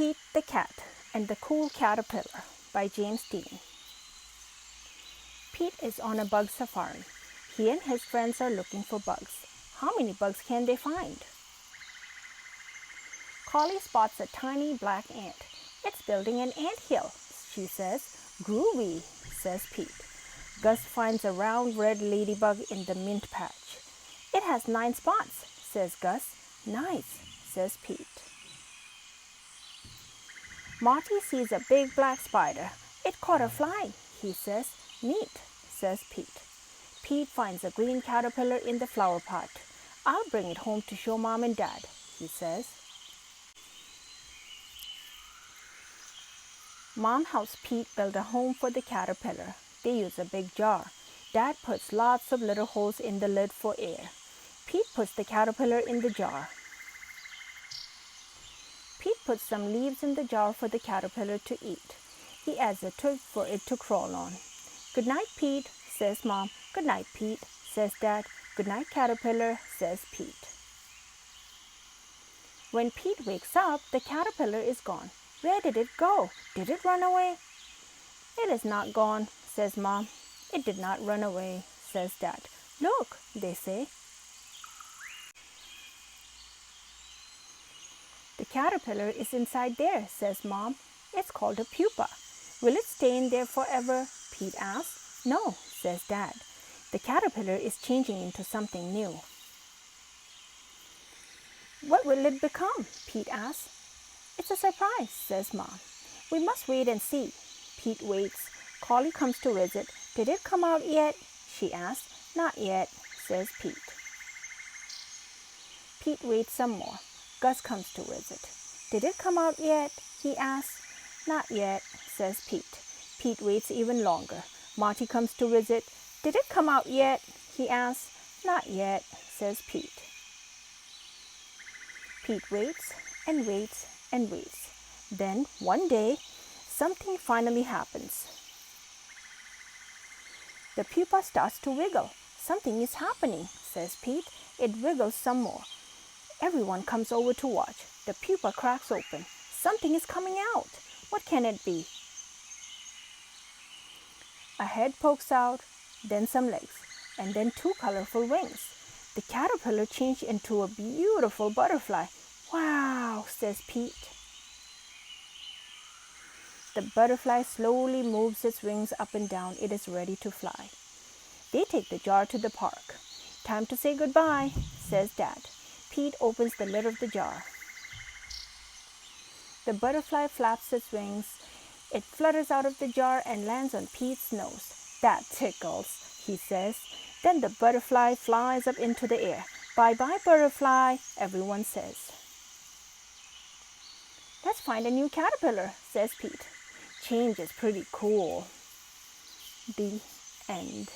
Pete the Cat and the Cool Caterpillar by James Dean. Pete is on a bug safari. He and his friends are looking for bugs. How many bugs can they find? Collie spots a tiny black ant. It's building an anthill, she says. Groovy, says Pete. Gus finds a round red ladybug in the mint patch. It has 9 spots, says Gus. Nice, says Pete. Marty sees a big black spider. It caught a fly, he says. Neat, says Pete. Pete finds a green caterpillar in the flower pot. I'll bring it home to show Mom and Dad, he says. Mom helps Pete build a home for the caterpillar. They use a big jar. Dad puts lots of little holes in the lid for air. Pete puts the caterpillar in the jar. Pete puts some leaves in the jar for the caterpillar to eat. He adds a twig for it to crawl on. Good night, Pete, says Mom. Good night, Pete, says Dad. Good night, caterpillar, says Pete. When Pete wakes up, the caterpillar is gone. Where did it go? Did it run away? It is not gone, says Mom. It did not run away, says Dad. Look, they say. The caterpillar is inside there, says Mom. It's called a pupa. Will it stay in there forever? Pete asks. No, says Dad. The caterpillar is changing into something new. What will it become? Pete asks. It's a surprise, says Mom. We must wait and see. Pete waits. Collie comes to visit. Did it come out yet? She asks. Not yet, says Pete. Pete waits some more. Gus comes to visit. Did it come out yet? He asks. Not yet, says Pete. Pete waits even longer. Marty comes to visit. Did it come out yet? He asks. Not yet, says Pete. Pete waits and waits and waits. Then, one day, something finally happens. The pupa starts to wiggle. Something is happening, says Pete. It wiggles some more. Everyone comes over to watch. The pupa cracks open. Something is coming out. What can it be? A head pokes out, then some legs, and then 2 colorful wings. The caterpillar changed into a beautiful butterfly. Wow, says Pete. The butterfly slowly moves its wings up and down. It is ready to fly. They take the jar to the park. Time to say goodbye, says Dad. Pete opens the lid of the jar. The butterfly flaps its wings. It flutters out of the jar and lands on Pete's nose. That tickles, he says. Then the butterfly flies up into the air. Bye-bye, butterfly, everyone says. Let's find a new caterpillar, says Pete. Change is pretty cool. The end.